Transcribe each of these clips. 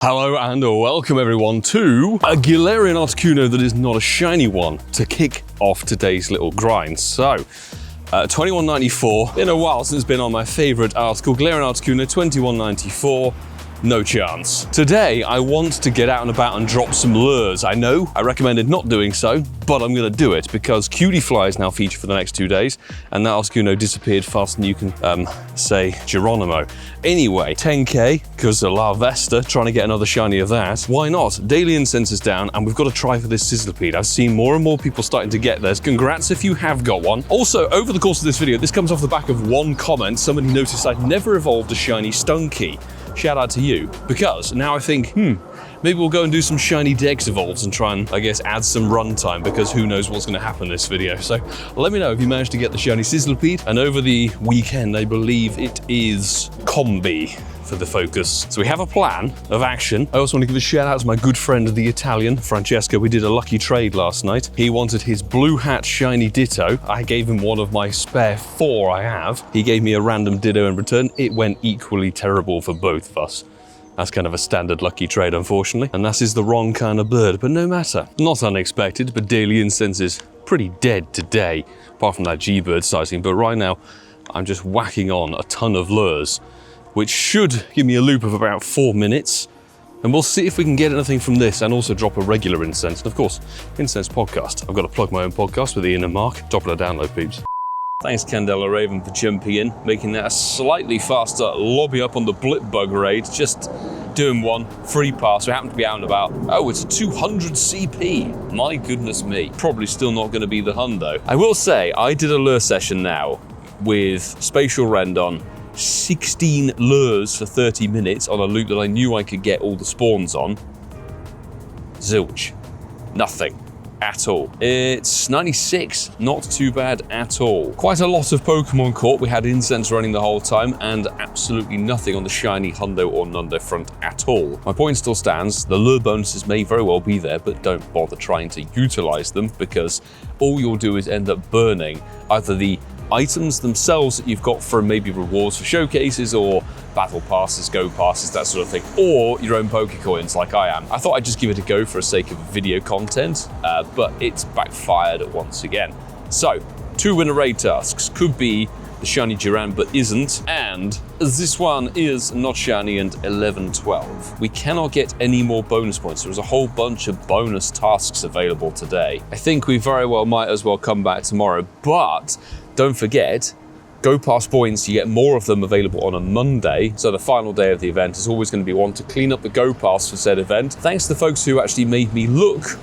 Hello and welcome everyone to a Galarian Articuno that is not a shiny one to kick off today's little grind. So, 2194, been a while since it's been on my favorite article, Galarian Articuno 2194. No chance. Today, I want to get out and about and drop some lures. I know I recommended not doing so, but I'm gonna do it because Cutie Fly is now featured for the next 2 days, and that Articuno disappeared faster than you can say Geronimo. Anyway, 10K, because of La Vesta, trying to get another shiny of that. Why not? Daily incense is down, and we've got to try for this Sizzlipede. I've seen more and more people starting to get theirs. Congrats if you have got one. Also, over the course of this video, this comes off the back of one comment. Somebody noticed I'd never evolved a shiny Stunky. Shout out to you, because now I think, maybe we'll go and do some shiny Dex evolves and try and, I guess, add some runtime, because who knows what's going to happen in this video. So let me know if you managed to get the Shiny Sizzlipede. And over the weekend, I believe it is Combi for the focus. So we have a plan of action. I also want to give a shout out to my good friend, the Italian, Francesco. We did a lucky trade last night. He wanted his Blue Hat Shiny Ditto. I gave him one of my spare 4 I have. He gave me a random Ditto in return. It went equally terrible for both of us. That's kind of a standard lucky trade, unfortunately. And that is the wrong kind of bird, but no matter. Not unexpected, but Daily Incense is pretty dead today, apart from that G-Bird sighting. But right now, I'm just whacking on a ton of lures, which should give me a loop of about 4 minutes. And we'll see if we can get anything from this and also drop a regular incense. And of course, incense podcast. I've got to plug my own podcast with Ian and Mark. Drop it a download, peeps. Thanks, Candela Raven, for jumping in, making that a slightly faster lobby up on the Blipbug raid. Just doing one free pass. We happen to be out and about. Oh, it's a 200 CP. My goodness me. Probably still not going to be the hundo. I will say, I did a lure session now with Spatial Rend on 16 lures for 30 minutes on a loop that I knew I could get all the spawns on. Zilch. Nothing. At all. It's 96, not too bad at all. Quite a lot of Pokemon caught. We had incense running the whole time and absolutely nothing on the shiny hundo or nundo front at all. My point still stands. The lure bonuses may very well be there, but don't bother trying to utilize them, because all you'll do is end up burning either the items themselves that you've got from maybe rewards for showcases or battle passes, go passes, that sort of thing, or your own Pokecoins like I am. I thought I'd just give it a go for the sake of video content, but it's backfired once again. So, 2 winner raid tasks. Could be the shiny Duran, but isn't, and this one is not shiny and 11-12. We cannot get any more bonus points. There was a whole bunch of bonus tasks available today. I think we very well might as well come back tomorrow, but don't forget, Go Pass points, you get more of them available on a Monday. So the final day of the event is always going to be one to clean up the Go Pass for said event. Thanks to the folks who actually made me look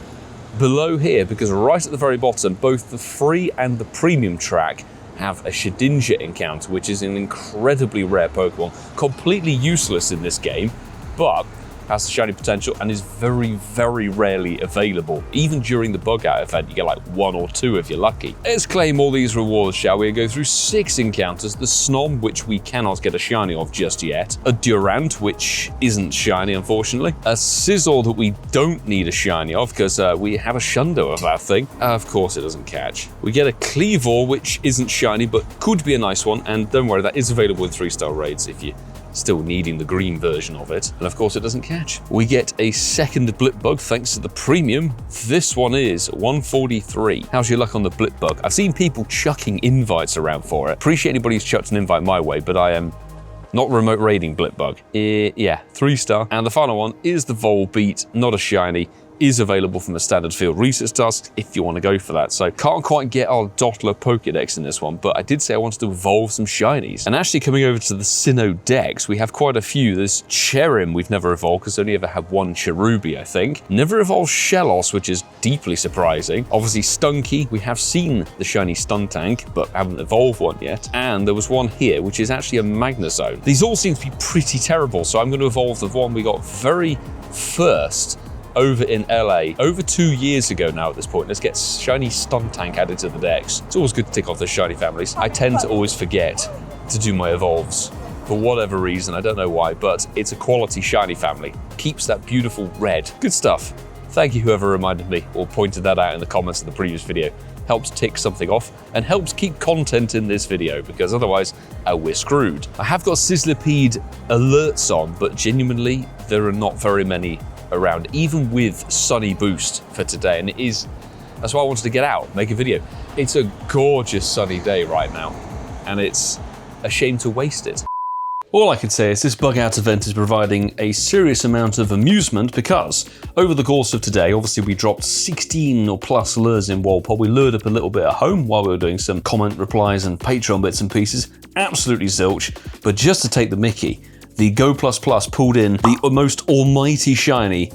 below here, because right at the very bottom, both the free and the premium track have a Shedinja encounter, which is an incredibly rare Pokemon, completely useless in this game, but has the shiny potential and is very, very rarely available. Even during the bug out event, you get like 1 or 2 if you're lucky. Let's claim all these rewards, shall we? And go through 6 encounters. The Snom, which we cannot get a shiny of just yet. A Durant, which isn't shiny, unfortunately. A Sizzle that we don't need a shiny of, because we have a Shundo of that thing. Of course it doesn't catch. We get a Cleavor, which isn't shiny, but could be a nice one. And don't worry, that is available in 3-star raids if you still needing the green version of it. And of course it doesn't catch. We get a second Blipbug thanks to the premium. This one is 143. How's your luck on the Blipbug? I've seen people chucking invites around for it. Appreciate anybody who's chucked an invite my way, but I am not remote raiding Blipbug. Yeah, 3-star. And the final one is the Volbeat, not a shiny. Is available from a standard field research task if you want to go for that. So can't quite get our Johto Pokédex in this one, but I did say I wanted to evolve some shinies. And actually coming over to the Sinnoh Dex, we have quite a few. There's Cherim we've never evolved because only ever had 1 Cherubi, I think. Never evolved Shellos, which is deeply surprising. Obviously Stunky, we have seen the shiny Stuntank, but haven't evolved one yet. And there was one here, which is actually a Magnezone. These all seem to be pretty terrible, so I'm going to evolve the one we got very first over in LA over 2 years ago now at this point. Let's get shiny Stuntank added to the Dex. It's always good to tick off the shiny families. I tend to always forget to do my evolves for whatever reason, I don't know why, but it's a quality shiny family. Keeps that beautiful red. Good stuff. Thank you whoever reminded me or pointed that out in the comments of the previous video. helps tick something off, and helps keep content in this video, because otherwise we're screwed. I have got Sizzlipede alerts on, but genuinely there are not very many around, even with Sunny Boost for today, and that's why I wanted to get out, make a video. It's a gorgeous sunny day right now, and it's a shame to waste it. All I can say is this bug out event is providing a serious amount of amusement, because over the course of today, obviously we dropped 16 or plus lures in Walpole. We lured up a little bit at home while we were doing some comment replies and Patreon bits and pieces. Absolutely zilch. But just to take the mickey, the Go++ pulled in the most almighty shiny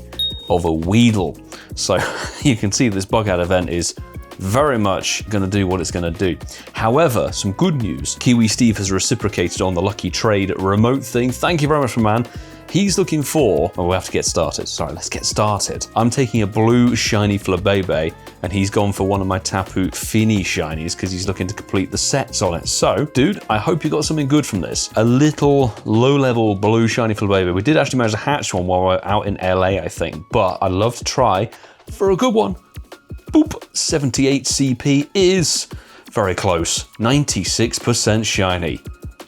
of a Weedle. So you can see this bug out event is very much going to do what it's going to do. However, some good news. Kiwi Steve has reciprocated on the Lucky Trade remote thing. Thank you very much, man. He's looking for... Oh, we have to get started. Sorry, let's get started. I'm taking a blue shiny Flabebe, and he's gone for one of my Tapu Fini shinies because he's looking to complete the sets on it. So, dude, I hope you got something good from this. A little low-level blue shiny Flabebe. We did actually manage to hatch one while we were out in LA, I think, but I'd love to try for a good one. Boop, 78 CP is very close. 96% shiny.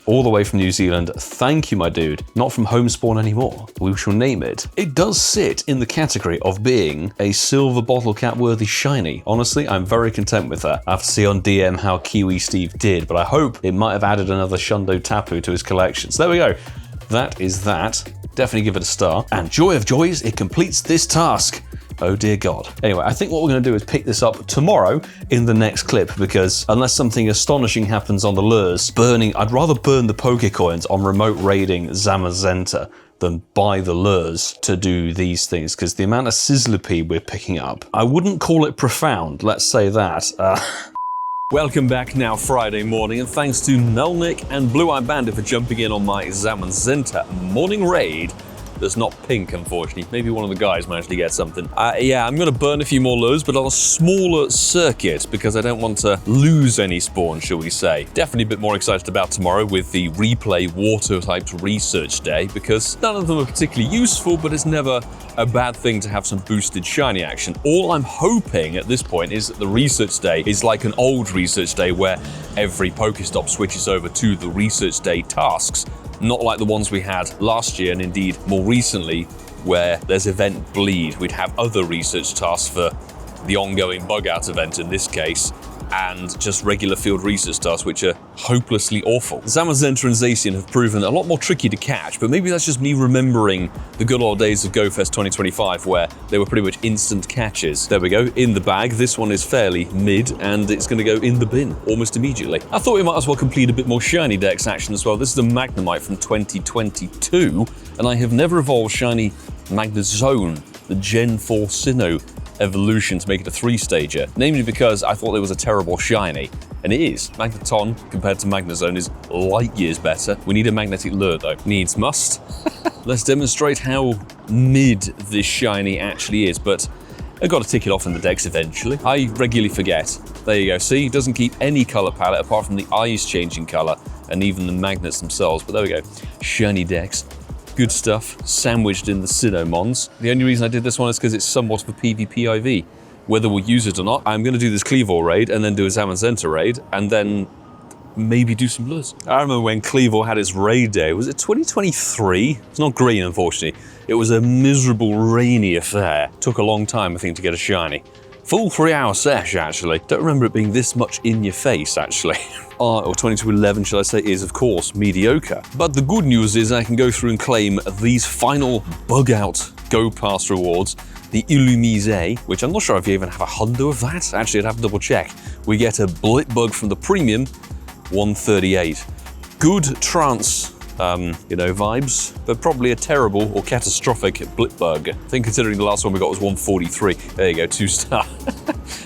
All the way from New Zealand. Thank you, my dude. Not from home spawn anymore. We shall name it. It does sit in the category of being a silver bottle cap worthy shiny. Honestly, I'm very content with that. I have to see on DM how Kiwi Steve did, but I hope it might have added another Shundo Tapu to his collection. So there we go. That is that. Definitely give it a star. And joy of joys, it completes this task. Oh dear God. Anyway, I think what we're going to do is pick this up tomorrow in the next clip, because unless something astonishing happens on the lures, I'd rather burn the Pokecoins on remote raiding Zamazenta than buy the lures to do these things, because the amount of Sizzlipede we're picking up, I wouldn't call it profound, let's say that. Welcome back now Friday morning, and thanks to Melnick and Blue Eye Bandit for jumping in on my Zamazenta morning raid. That's not pink, unfortunately. Maybe one of the guys managed to get something. Yeah, I'm going to burn a few more lures, but on a smaller circuit, because I don't want to lose any spawn, shall we say. Definitely a bit more excited about tomorrow with the replay water-typed research day, because none of them are particularly useful, but it's never a bad thing to have some boosted shiny action. All I'm hoping at this point is that the research day is like an old research day where every Pokestop switches over to the research day tasks. Not like the ones we had last year, and indeed more recently, where there's event bleed. We'd have other research tasks for the ongoing bug out event in this case, and just regular field research tasks, which are hopelessly awful. Zamazenta and Zacian have proven a lot more tricky to catch, but maybe that's just me remembering the good old days of GoFest 2025, where they were pretty much instant catches. There we go, in the bag. This one is fairly mid, and it's going to go in the bin almost immediately. I thought we might as well complete a bit more Shiny Dex action as well. This is a Magnemite from 2022, and I have never evolved Shiny Magnezone, the Gen 4 Sinnoh evolution, to make it a 3-stager, namely because I thought it was a terrible shiny, and it is. Magneton compared to Magnezone is light years better. We need a magnetic lure though. Needs must. Let's demonstrate how mid this shiny actually is, but I've got to tick it off in the Dex eventually. I regularly forget. There you go, see, it doesn't keep any color palette apart from the eyes changing color and even the magnets themselves, but there we go. Shiny Dex. Good stuff, sandwiched in the Sinnohmons. The only reason I did this one is because it's somewhat of a PvP IV. Whether we'll use it or not, I'm going to do this Cleavor raid and then do a Zamazenta raid and then maybe do some lures. I remember when Cleavor had its raid day. Was it 2023? It's not green, unfortunately. It was a miserable, rainy affair. Took a long time, I think, to get a shiny. Full 3-hour sesh, actually. Don't remember it being this much in your face, actually. Or 2211, shall I say, is of course mediocre. But the good news is I can go through and claim these final bug out Go Pass rewards. The Illumise, which I'm not sure if you even have a hundo of that. Actually, I'd have to double check. We get a Blitbug from the premium, 138. Good trance, vibes, but probably a terrible or catastrophic Blitbug. I think considering the last one we got was 143. There you go, 2-star.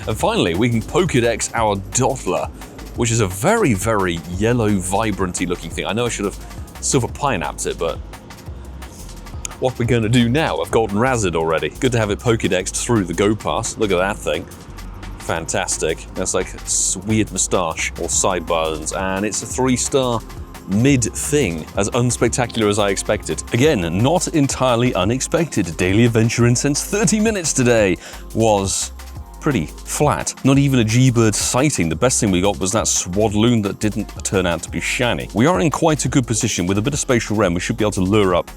And finally, we can Pokédex our Dottler, which is a very, very yellow, vibranty looking thing. I know I should have silver pineapped it, but what are we going to do now? I've golden razzed already. Good to have it Pokédexed through the Go Pass. Look at that thing. Fantastic. That's like a weird moustache or sideburns, and it's a 3-star mid thing, as unspectacular as I expected. Again, not entirely unexpected. Daily Adventure Incense 30 minutes today was pretty flat. Not even a G-Bird sighting. The best thing we got was that Swadloon that didn't turn out to be shiny. We are in quite a good position. With a bit of spatial rem, we should be able to lure up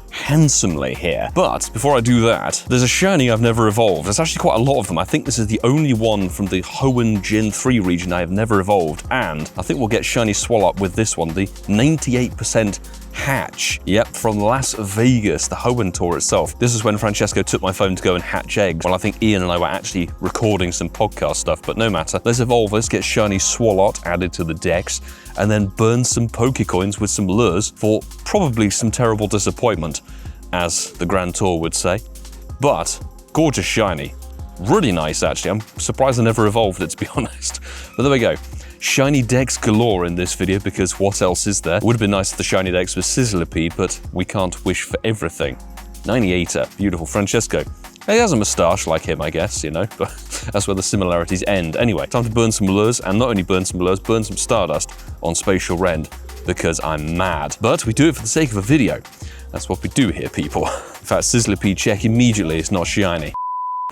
handsomely here. But before I do that, there's a shiny I've never evolved. There's actually quite a lot of them. I think this is the only one from the Hoenn Gen 3 region I have never evolved, and I think we'll get shiny Swallow with this one, the 98% hatch. Yep, from Las Vegas, the Hoenn Tour itself. This is when Francesco took my phone to go and hatch eggs, while I think Ian and I were actually recording some podcast stuff, but no matter. Let's evolve this, get shiny Swallow added to the dex, and then burn some Pokecoins with some lures for probably some terrible disappointment, as the Grand Tour would say. But gorgeous shiny. Really nice, actually. I'm surprised I never evolved it, to be honest. But there we go. Shiny Dex galore in this video, because what else is there? It would have been nice if the Shiny Dex was Sizzlipede, but we can't wish for everything. 98er, beautiful Francesco. He has a moustache like him, I guess, you know, but that's where the similarities end. Anyway, time to burn some lures, and not only burn some lures, burn some Stardust on Spatial Rend, because I'm mad. But we do it for the sake of a video. That's what we do here, people. In fact, Sizzlipede check immediately, it's not shiny.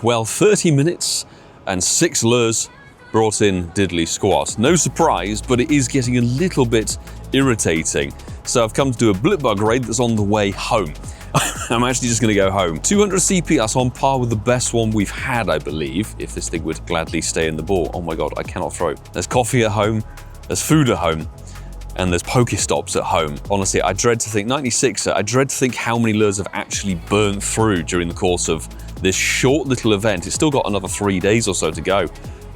Well, 30 minutes and 6 lures brought in diddly squat. No surprise, but it is getting a little bit irritating. So I've come to do a blip bug raid that's on the way home. I'm actually just going to go home. 200 CP, that's on par with the best one we've had, I believe, if this thing would gladly stay in the ball. Oh my god, I cannot throw. There's coffee at home, there's food at home, and there's Pokestops at home. Honestly, I dread to think, 96er, I dread to think how many lures have actually burnt through during the course of this short little event. It's still got another 3 days or so to go.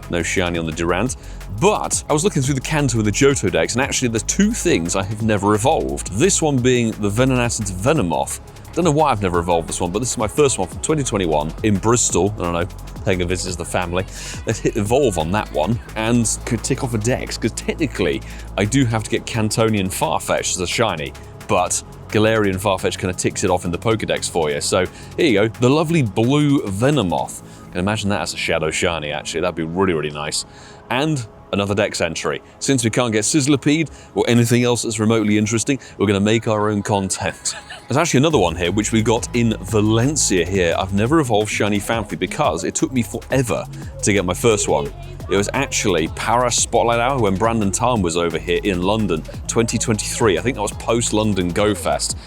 No shiny on the Durant. But I was looking through the Canter with the Johto Dex, and actually there's 2 things I have never evolved. This one being the Venonat's Venomoth. Don't know why I've never evolved this one, but this is my first one from 2021 in Bristol. I don't know, paying a visit to the family. Let's hit evolve on that one and could tick off a Dex, because technically I do have to get Cantonian Farfetch as a shiny, but Galarian Farfetch kind of ticks it off in the Pokédex for you. So here you go, the lovely blue Venomoth. I can imagine that as a shadow shiny, actually. That'd be really, really nice. And another Dex entry. Since we can't get Sizzlipede or anything else that's remotely interesting, we're going to make our own content. There's actually another one here, which we got in Valencia here. I've never evolved Shiny Fanfi because it took me forever to get my first one. It was actually Para Spotlight Hour when Brandon Tarn was over here in London, 2023. I think that was post-London Go Fest.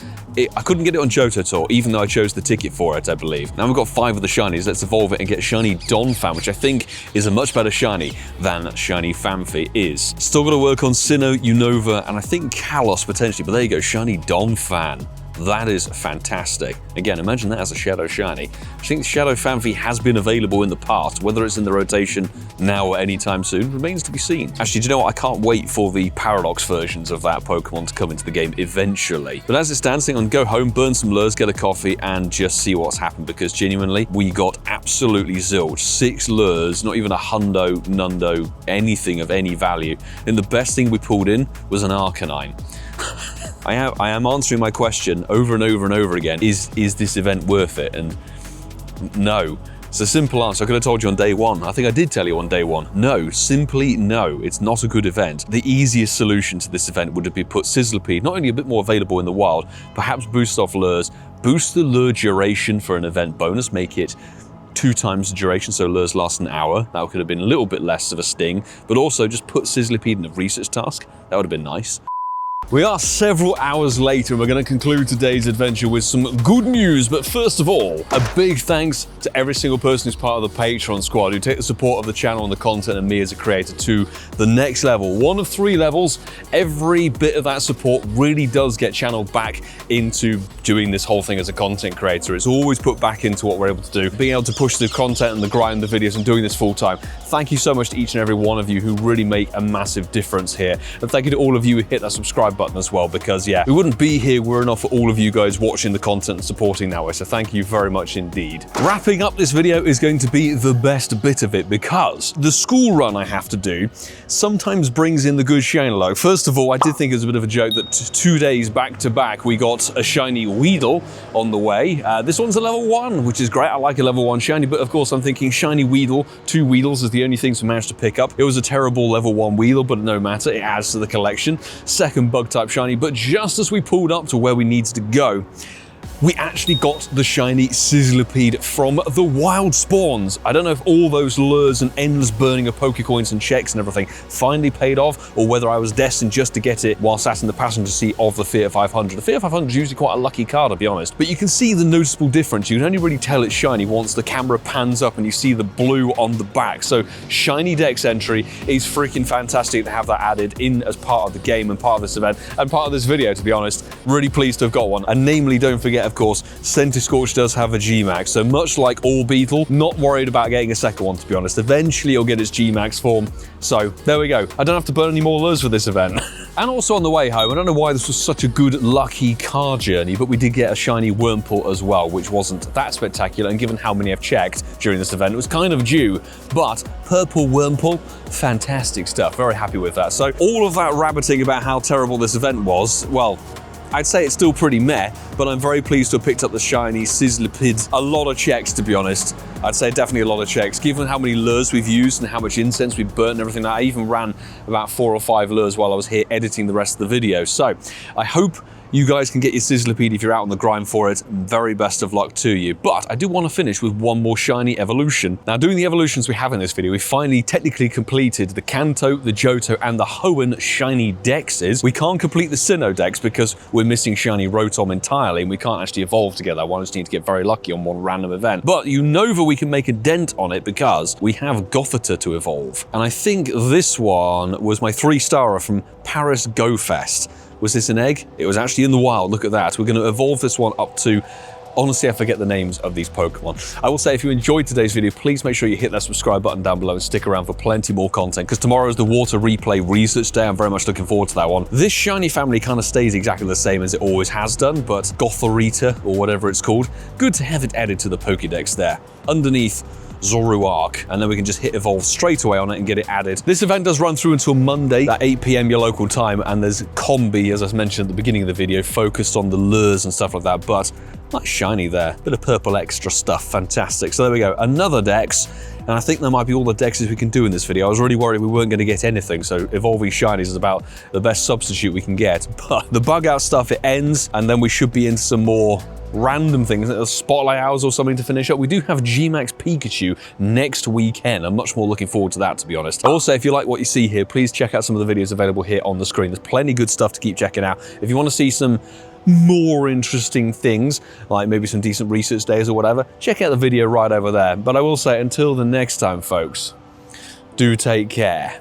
I couldn't get it on Johto Tour, even though I chose the ticket for it, I believe. Now we've got 5 of the shinies. Let's evolve it and get Shiny Donphan, which I think is a much better shiny than Shiny Fanfi is. Still got to work on Sinnoh, Unova, and I think Kalos potentially, but there you go, Shiny Donphan. That is fantastic. Again, imagine that as a Shadow Shiny. I think Shadow Fanfi has been available in the past. Whether it's in the rotation now or anytime soon remains to be seen. Actually, do you know what? I can't wait for the Paradox versions of that Pokemon to come into the game eventually. But as it stands, I'm going to go home, burn some lures, get a coffee, and just see what's happened, because genuinely, we got absolutely zilch. 6 lures, not even a hundo, nundo, anything of any value. And the best thing we pulled in was an Arcanine. I am answering my question over and over and over again. Is this event worth it? And no. It's a simple answer. I could have told you on day 1. I think I did tell you on day 1. No, simply no. It's not a good event. The easiest solution to this event would have been put Sizzlipede, not only a bit more available in the wild, perhaps boost off lures, boost the lure duration for an event bonus, make it 2 times the duration, so lures last an hour. That could have been a little bit less of a sting, but also just put Sizzlipede in a research task. That would have been nice. We are several hours later and we're going to conclude today's adventure with some good news, but first of all, a big thanks to every single person who's part of the Patreon squad who take the support of the channel and the content and me as a creator to the next level. 1 of 3 levels. Every bit of that support really does get channeled back into doing this whole thing as a content creator. It's always put back into what we're able to do. Being able to push the content and the grind, the videos, and doing this full time. Thank you so much to each and every one of you who really make a massive difference here. And thank you to all of you who hit that subscribe button as well, because yeah, we wouldn't be here were it not for all of you guys watching the content and supporting that way, so thank you very much indeed. Wrapping up this video is going to be the best bit of it, because the school run I have to do sometimes brings in the good shiny luck. First of all, I did think it was a bit of a joke that 2 days back to back we got a shiny Weedle on the way. This one's a level 1, which is great. I like a level 1 shiny, but of course I'm thinking shiny Weedle, 2 Weedles is the only things we managed to pick up. It was a terrible level 1 Weedle, but no matter, it adds to the collection. Second Bug-type shiny, but just as we pulled up to where we needed to go, we actually got the Shiny Sizzlipede from the wild spawns. I don't know if all those lures and endless burning of Pokecoins and checks and everything finally paid off, or whether I was destined just to get it while sat in the passenger seat of the Fiat 500. The Fiat 500 is usually quite a lucky car, to be honest. But you can see the noticeable difference. You can only really tell it's shiny once the camera pans up and you see the blue on the back. So Shiny Dex entry is freaking fantastic to have that added in as part of the game and part of this event and part of this video, to be honest. Really pleased to have got one. And namely, don't forget, of course, Centiskorch does have a G-Max. So much like all Beetle, not worried about getting a second one, to be honest. Eventually it'll get its G-Max form. So there we go. I don't have to burn any more lures for this event. And also on the way home, I don't know why this was such a good lucky car journey, but we did get a shiny Wurmple as well, which wasn't that spectacular, and given how many I've checked during this event, it was kind of due. But purple Wurmple, fantastic stuff. Very happy with that. So all of that rabbiting about how terrible this event was, well, I'd say it's still pretty meh, but I'm very pleased to have picked up the Shiny Sizzlipede. A lot of checks, to be honest. I'd say definitely a lot of checks. Given how many lures we've used and how much incense we've burnt and everything, I even ran about 4 or 5 lures while I was here editing the rest of the video. So I hope you guys can get your Sizzlipede if you're out on the grind for it. Very best of luck to you. But I do want to finish with one more shiny evolution. Now, doing the evolutions we have in this video, we finally technically completed the Kanto, the Johto, and the Hoenn shiny dexes. We can't complete the Sinnoh dex because we're missing shiny Rotom entirely, and we can't actually evolve together. I just need to get very lucky on one random event. But Unova, we can make a dent on it because we have Gothita to evolve. And I think this one was my 3-starer from Paris Go Fest. Was this an egg? It was actually in the wild. Look at that. We're going to evolve this one up to... Honestly, I forget the names of these Pokemon. I will say, if you enjoyed today's video, please make sure you hit that subscribe button down below and stick around for plenty more content, because tomorrow is the Water Replay Research Day. I'm very much looking forward to that one. This shiny family kind of stays exactly the same as it always has done, but Gothorita, or whatever it's called, good to have it added to the Pokédex there. Underneath, Zoroark, and then we can just hit evolve straight away on it and get it added. This event does run through until Monday at 8 PM your local time, and there's Combi, as I mentioned at the beginning of the video, focused on the lures and stuff like that, but nice shiny there. Bit of purple extra stuff, fantastic. So there we go, another dex, and I think that might be all the dexes we can do in this video. I was really worried we weren't going to get anything, so evolving shinies is about the best substitute we can get. But the bug out stuff, it ends, and then we should be into some more random things, spotlight hours or something to finish up. We do have G-Max Pikachu next weekend. I'm much more looking forward to that, to be honest. Also, if you like what you see here, please check out some of the videos available here on the screen. There's plenty of good stuff to keep checking out. If you want to see some more interesting things, like maybe some decent research days or whatever, check out the video right over there. But I will say, until the next time, folks, do take care.